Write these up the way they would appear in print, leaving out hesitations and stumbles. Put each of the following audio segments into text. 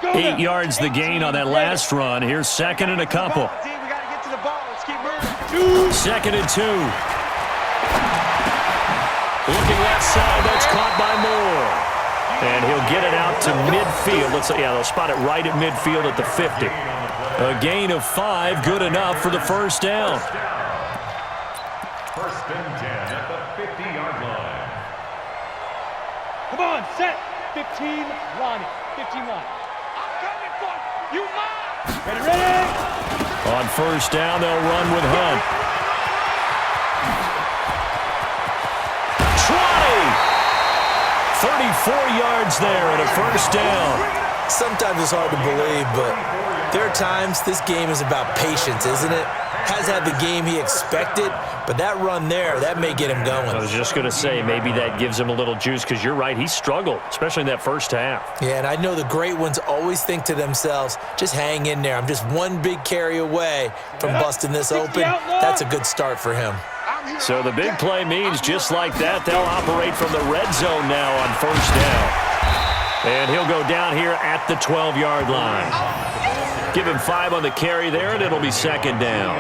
8 yards the gain on that last run. Here's second and a couple. Second and 2. Looking left side, that's caught by Moore. And he'll get it out to midfield. They'll spot it right at midfield at the 50. A gain of 5, good enough for the first down. First and 10 at the 50-yard line. Come on, set. 15, line. 15 line. I'm coming for you, man. Ready. On first down, they'll run with Hunt. 34 yards there and a first down. Sometimes it's hard to believe, but there are times this game is about patience, isn't it? Has had the game he expected, but that run there, that may get him going. I was just going to say, maybe that gives him a little juice, because you're right, he struggled, especially in that first half. Yeah, and I know the great ones always think to themselves, just hang in there. I'm just one big carry away from busting this open. That's a good start for him. So the big play means just like that, they'll operate from the red zone now on first down. And he'll go down here at the 12-yard line. Give him 5 on the carry there, and it'll be second down.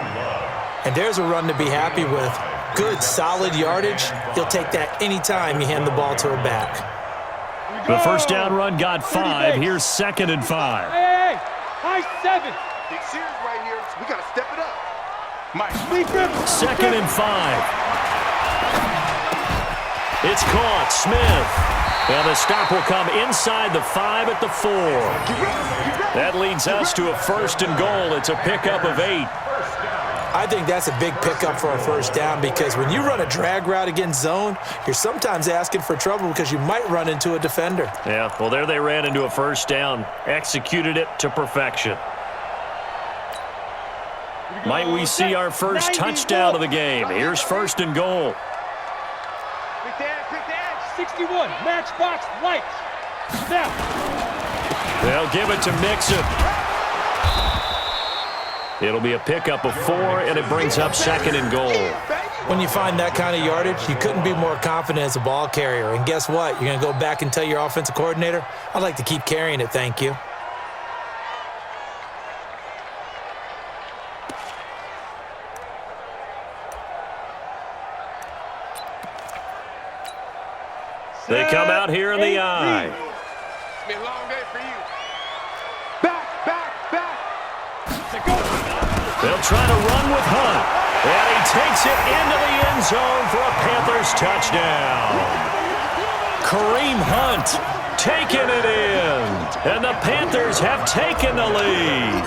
And there's a run to be happy with. Good, solid yardage. He'll take that anytime you hand the ball to a back. The first down run got 5. Here's second and 5. Hey, high 7. Big series right here, so we got to step it up. Second and 5. It's caught. Smith. And the stop will come inside the 5 at the 4. That leads us to a first and goal. It's a pickup of 8. I think that's a big pickup for a first down, because when you run a drag route against zone, you're sometimes asking for trouble because you might run into a defender. Yeah, well, there they ran into a first down. Executed it to perfection. Might we see our first touchdown of the game? Here's first and goal. Quick to edge, 61, matchbox lights. Now. They'll give it to Mixon. It'll be a pickup of 4, and it brings up second and goal. When you find that kind of yardage, you couldn't be more confident as a ball carrier. And guess what? You're going to go back and tell your offensive coordinator, I'd like to keep carrying it, thank you. They come out here in the eye. It's been a long day for you. Back. They'll try to run with Hunt. And he takes it into the end zone for a Panthers touchdown. Kareem Hunt taking it in. And the Panthers have taken the lead.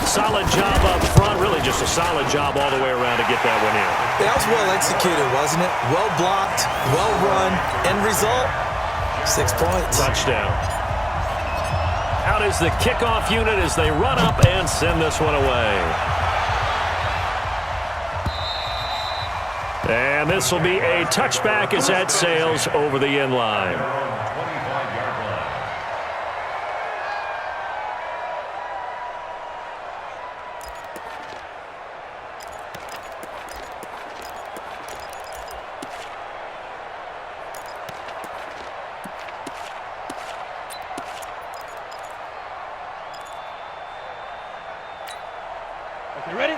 Solid job up front. Really just a solid job all the way around to get that one in. That was well executed, wasn't it? Well blocked, well run. End result, 6 points. Touchdown. Out is the kickoff unit as they run up and send this one away. And this will be a touchback as that sails over the end line.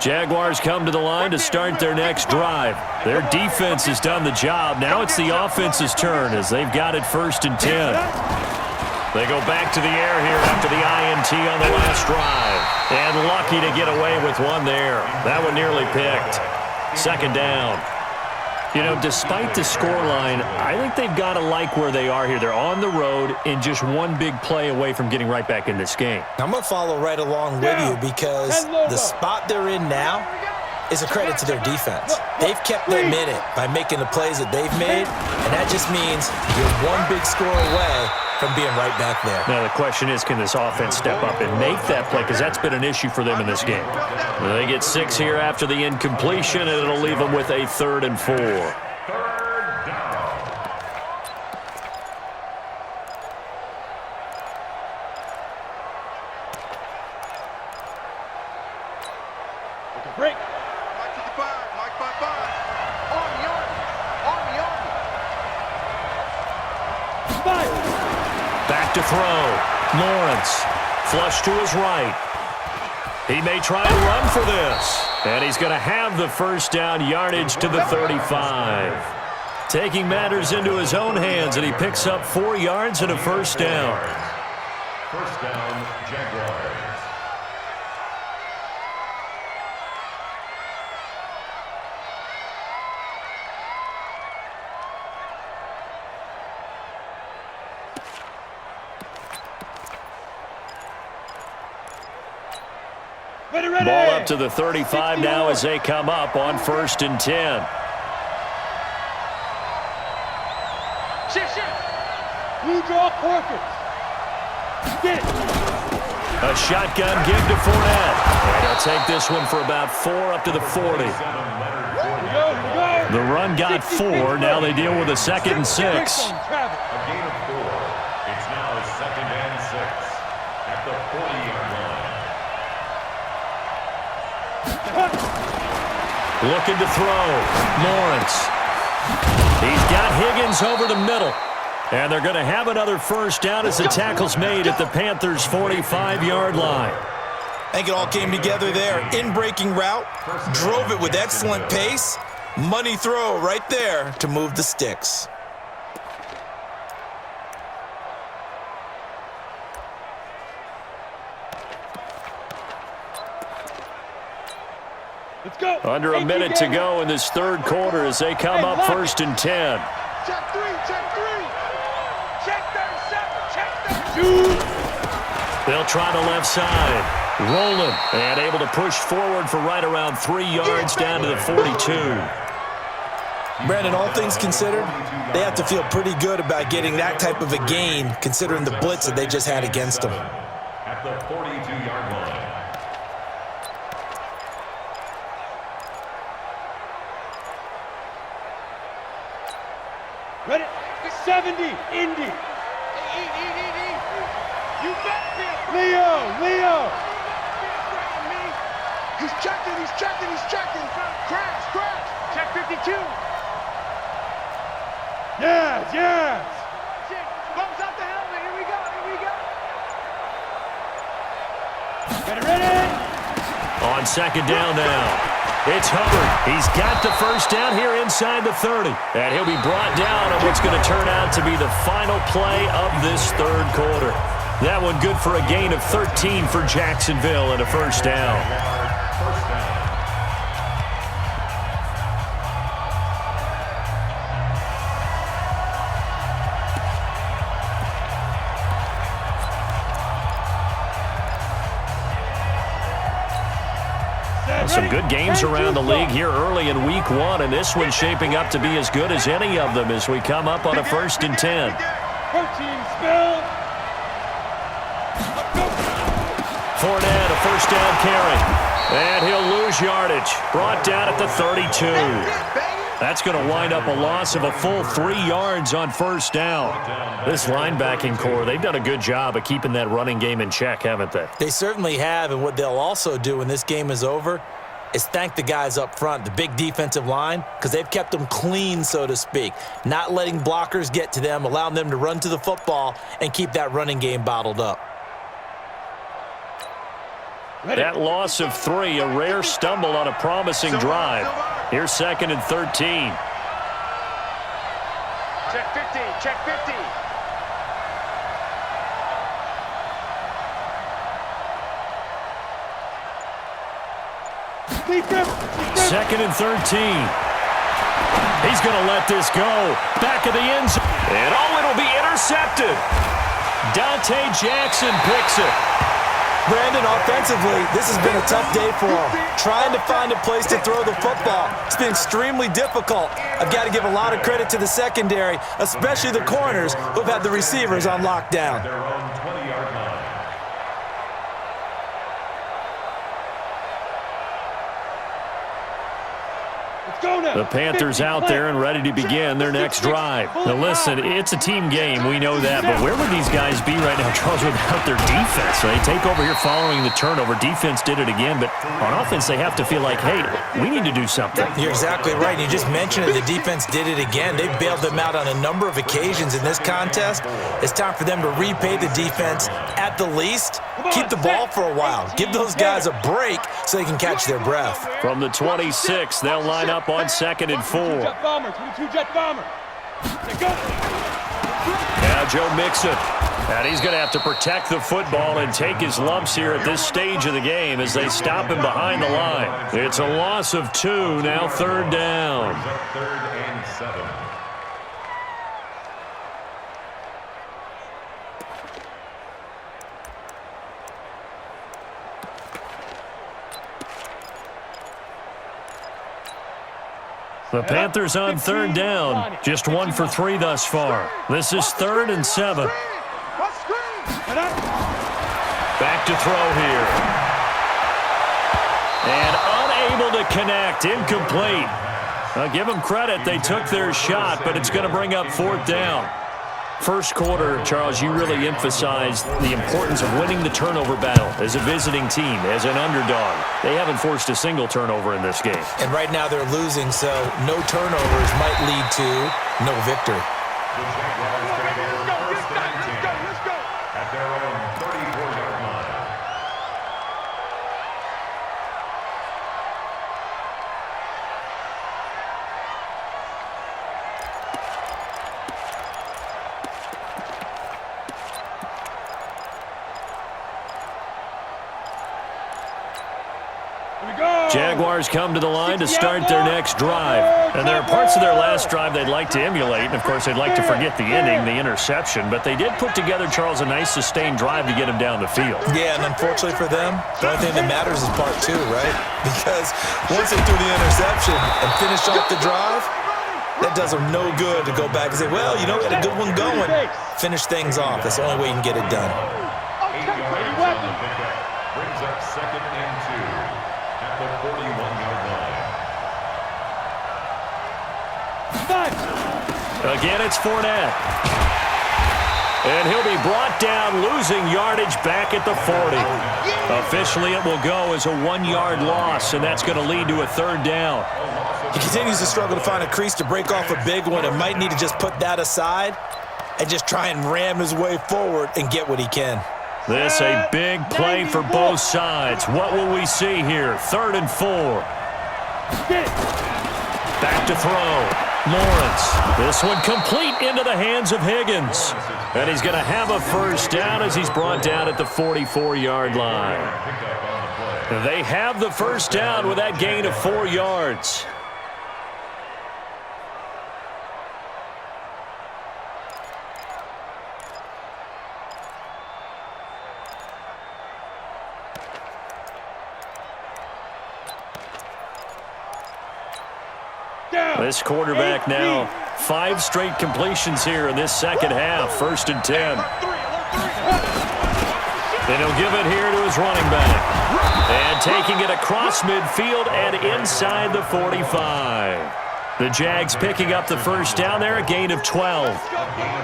Jaguars come to the line to start their next drive. Their defense has done the job. Now it's the offense's turn as they've got it first and 10. They go back to the air here after the INT on the last drive. And lucky to get away with one there. That one nearly picked. Second down. You know, despite the scoreline, I think they've got to like where they are here. They're on the road and just one big play away from getting right back in this game. I'm going to follow right along with you because the spot they're in now is a credit to their defense. They've kept them in it by making the plays that they've made, and that just means you're one big score away from being right back there. Now, the question is, can this offense step up and make that play? Because that's been an issue for them in this game. Well, they get 6 here after the incompletion, and it'll leave them with a 3rd and 4. Break. Mike 55, Mike 55. Army. Five. Back to throw. Lawrence, flush to his right. He may try and run for this. And he's going to have the first down, yardage to the 35. Taking matters into his own hands, and he picks up 4 yards and a first down. First down, Jaguars. Ball up to the 35 now as they come up on 1st and 10. Blue draw Porkins. Get it. A shotgun give to Fournette. And he'll take this one for about 4 up to the 40. Here we go. The run got 4. Now they deal with a 2nd and 6. A gain of 4. It's now 2nd and 6 at the 40-yard line. Looking to throw. Lawrence. He's got Higgins over the middle. And they're going to have another first down as the tackle's made at the Panthers' 45-yard line. I think it all came together there. In-breaking route, drove it with excellent pace. Money throw right there to move the sticks. Let's go. Under a minute to go in this 3rd quarter as they come up 1st and 10. Check 3, check 3. Check 37, check 37. They'll try the left side. Rolling and able to push forward for right around 3 yards down to the 42. Brandon, all things considered, they have to feel pretty good about getting that type of a gain considering the blitz that they just had against them. At the 42-yard line. Ready? 70, Indy. Eat. You better be afraid. Leo. He's checking. Crash. Check 52. Yes. Bumps out the helmet. Here we go. Ready? On 2nd down now. It's Hubbard. He's got the first down here inside the 30. And he'll be brought down on what's going to turn out to be the final play of this 3rd quarter. That one good for a gain of 13 for Jacksonville and a first down. Some good games around the league here early in week 1, and this one's shaping up to be as good as any of them as we come up on a 1st and 10. Protein spill. Fournette, a first down carry. And he'll lose yardage. Brought down at the 32. That's going to wind up a loss of a full 3 yards on first down. This linebacking core, they've done a good job of keeping that running game in check, haven't they? They certainly have, and what they'll also do when this game is over is thank the guys up front, the big defensive line, because they've kept them clean, so to speak, not letting blockers get to them, allowing them to run to the football and keep that running game bottled up. That loss of 3, a rare stumble on a promising drive. Here's 2nd and 13. Check 50. Second and 13. He's going to let this go. Back of the end zone. And it'll be intercepted. Dante Jackson picks it. Brandon, offensively, this has been a tough day for him. Trying to find a place to throw the football. It's been extremely difficult. I've got to give a lot of credit to the secondary, especially the corners who've had the receivers on lockdown. Their own 20-yard line. Let's go The Panthers out there and ready to begin their next drive. Now listen, it's a team game, we know that, but where would these guys be right now, Charles, without their defense? They take over here following the turnover. Defense did it again, but on offense they have to feel like, hey, we need to do something. You're exactly right. You just mentioned it. The defense did it again. They bailed them out on a number of occasions in this contest. It's time for them to repay the defense at the least. Keep the ball for a while. Give those guys a break so they can catch their breath. From the 26, they'll line up on 2nd and 4. 22 Jet Bomber. Now Joe Mixon. And he's going to have to protect the football and take his lumps here at this stage of the game as they stop him behind the line. It's a loss of 2, now 3rd down. 3rd and 7. The Panthers on 3rd down. Just 1 for 3 thus far. This is 3rd and 7. Back to throw here. And unable to connect. Incomplete. Give them credit. They took their shot, but it's going to bring up 4th down. First quarter, Charles, you really emphasized the importance of winning the turnover battle as a visiting team, as an underdog. They haven't forced a single turnover in this game. And right now they're losing, so no turnovers might lead to no victory. The Jaguars take over 1st and 10 at their own 34-yard line. Jaguars come to the line to start their next drive. And there are parts of their last drive they'd like to emulate. And, of course, they'd like to forget the ending, the interception. But they did put together, Charles, a nice sustained drive to get him down the field. Yeah, and unfortunately for them, the only thing that matters is part 2, right? Because once they threw the interception and finished off the drive, that does them no good to go back and say, well, you know, we had a good one going. Finish things off. That's the only way you can get it done. 8 yards on the pickup. Brings up 2nd and 2 at the 41-yard line. Again, it's Fournette. And he'll be brought down, losing yardage back at the 40. Officially, it will go as a 1-yard loss, and that's going to lead to a 3rd down. He continues to struggle to find a crease to break off a big one and might need to just put that aside and just try and ram his way forward and get what he can. This a big play for both sides. What will we see here? 3rd and 4. Back to throw. Lawrence. This one complete into the hands of Higgins. And he's going to have a 1st down as he's brought down at the 44-yard line. They have the 1st down with that gain of 4 yards. This quarterback now, 5 straight completions here in this second half. 1st and 10. Then he'll give it here to his running back. And taking it across midfield and inside the 45. The Jags picking up the 1st down there, a gain of 12.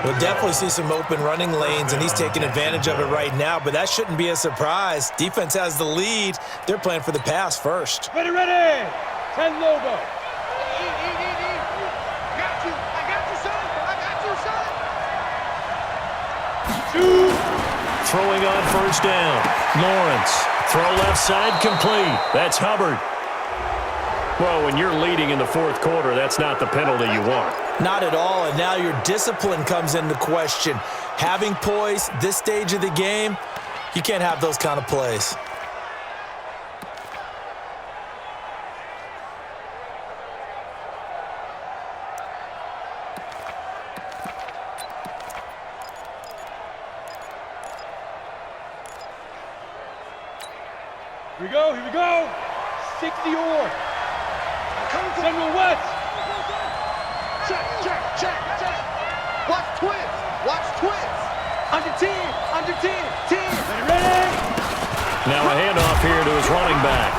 We'll definitely see some open running lanes, and he's taking advantage of it right now, but that shouldn't be a surprise. Defense has the lead. They're playing for the pass first. Ready, ready. 10 Lobo. Throwing on 1st down. Lawrence. Throw left side complete. That's Hubbard. Well, when you're leading in the 4th quarter, that's not the penalty you want. Not at all, and now your discipline comes into question. Having poise this stage of the game, you can't have those kind of plays. Here we go, here we go. 60 or. Central West. Check, check, check, check. Watch twins. Watch twins. Under 10, under 10, 10. Ready, ready. Now a handoff here to his running back.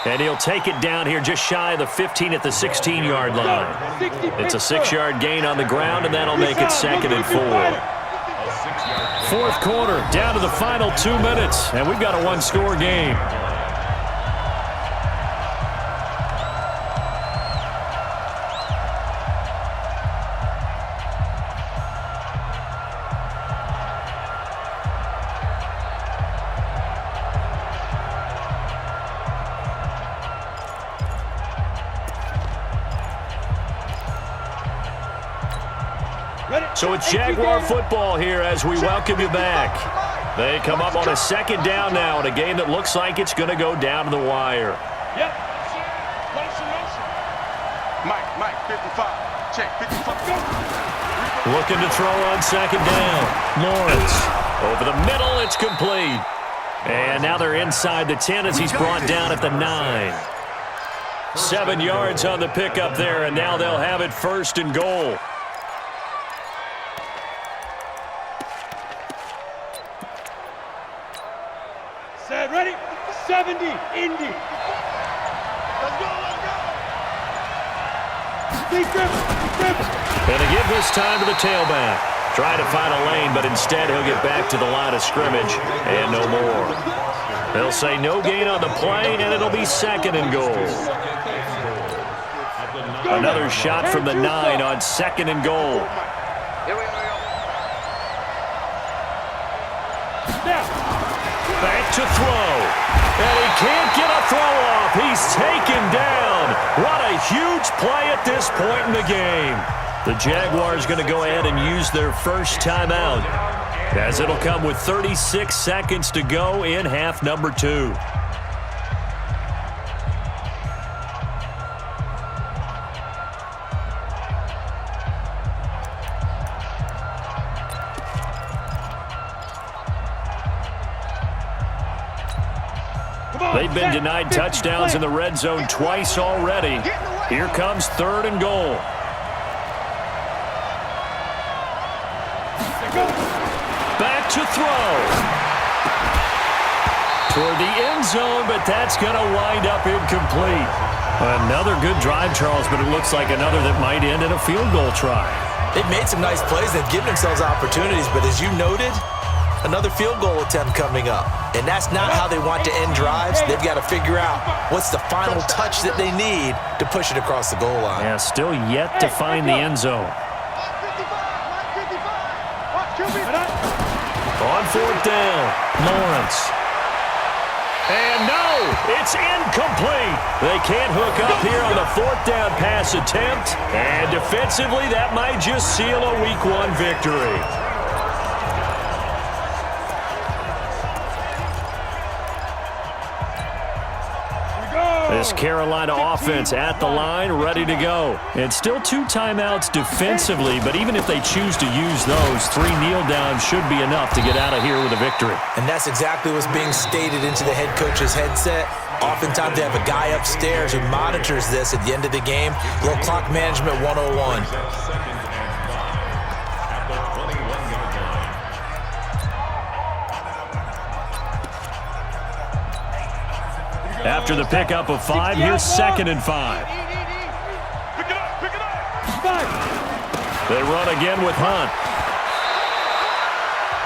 And he'll take it down here just shy of the 15 at the 16-yard line. It's a 6-yard gain on the ground, and that'll make it 2nd and 4. Fourth quarter, down to the final 2 minutes, and we've got a one-score game. So it's Jaguar football here as we welcome you back. They come up on a 2nd down now in a game that looks like it's going to go down to the wire. Yep. Mike, 55. Check, 55. Looking to throw on 2nd down. Lawrence. Over the middle, it's complete. And now they're inside the 10 as he's brought down at the 9. 7 yards on the pickup there, and now they'll have it 1st and goal. Ready? 70, Indy. Let's go. Going to give this time to the tailback. Trying to find a lane, but instead he'll get back to the line of scrimmage and no more. They'll say no gain on the play, and it'll be 2nd and goal. Another shot from the 9 on 2nd and goal. Back to throw. And he can't get a throw off. He's taken down. What a huge play at this point in the game. The Jaguars going to go ahead and use their first timeout, as it'll come with 36 seconds to go in half number 2. They've been denied touchdowns in the red zone twice already. Here comes 3rd and goal. Back to throw. Toward the end zone, but that's going to wind up incomplete. Another good drive, Charles, but it looks like another that might end in a field goal try. They've made some nice plays. They've given themselves opportunities, but as you noted, another field goal attempt coming up. And that's not how they want to end drives. They've got to figure out what's the final touch that they need to push it across the goal line. Yeah, still yet to find the end zone. On 4th down, Lawrence. And no, it's incomplete. They can't hook up here on the 4th down pass attempt. And defensively, that might just seal a Week 1 victory. This Carolina offense at the line, ready to go. And still 2 timeouts defensively, but even if they choose to use those, 3 kneel downs should be enough to get out of here with a victory. And that's exactly what's being stated into the head coach's headset. Oftentimes they have a guy upstairs who monitors this at the end of the game. Little clock management 101. After the pickup of 5, here's 2nd and 5. Pick it up. They run again with Hunt.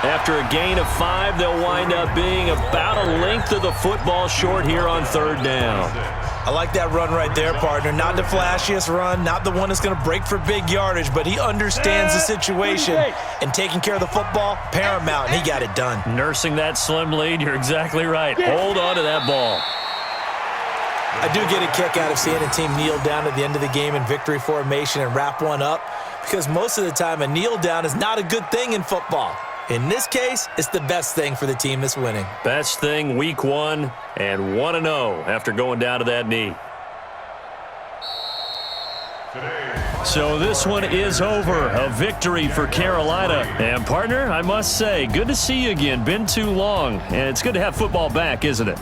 After a gain of 5, they'll wind up being about a length of the football short here on 3rd down. I like that run right there, partner. Not the flashiest run, not the one that's going to break for big yardage, but he understands the situation, and taking care of the football, paramount, and he got it done. Nursing that slim lead, you're exactly right. Hold on to that ball. I do get a kick out of seeing a team kneel down at the end of the game in victory formation and wrap one up, because most of the time a kneel down is not a good thing in football. In this case, it's the best thing for the team that's winning. Best thing Week 1 and 1-0 after going down to that knee. So this one is over. A victory for Carolina. And partner, I must say, good to see you again. Been too long. And it's good to have football back, isn't it?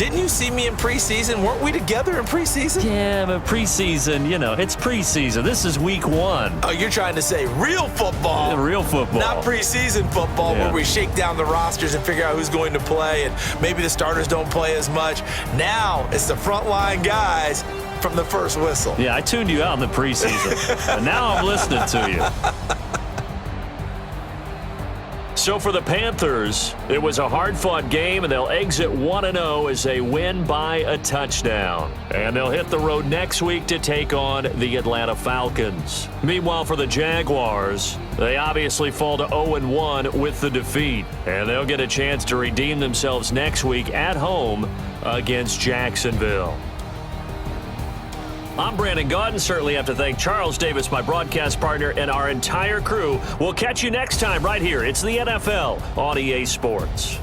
Didn't you see me in preseason? Weren't we together in preseason? Yeah, but preseason, it's preseason. This is week 1. Oh, you're trying to say real football. Yeah, real football. Not preseason football where we shake down the rosters and figure out who's going to play, and maybe the starters don't play as much. Now it's the frontline guys from the first whistle. Yeah, I tuned you out in the preseason, and now I'm listening to you. So for the Panthers, it was a hard-fought game, and they'll exit 1-0 as they win by a touchdown. And they'll hit the road next week to take on the Atlanta Falcons. Meanwhile, for the Jaguars, they obviously fall to 0-1 with the defeat, and they'll get a chance to redeem themselves next week at home against Jacksonville. I'm Brandon Gaudin. Certainly have to thank Charles Davis, my broadcast partner, and our entire crew. We'll catch you next time right here. It's the NFL on EA Sports.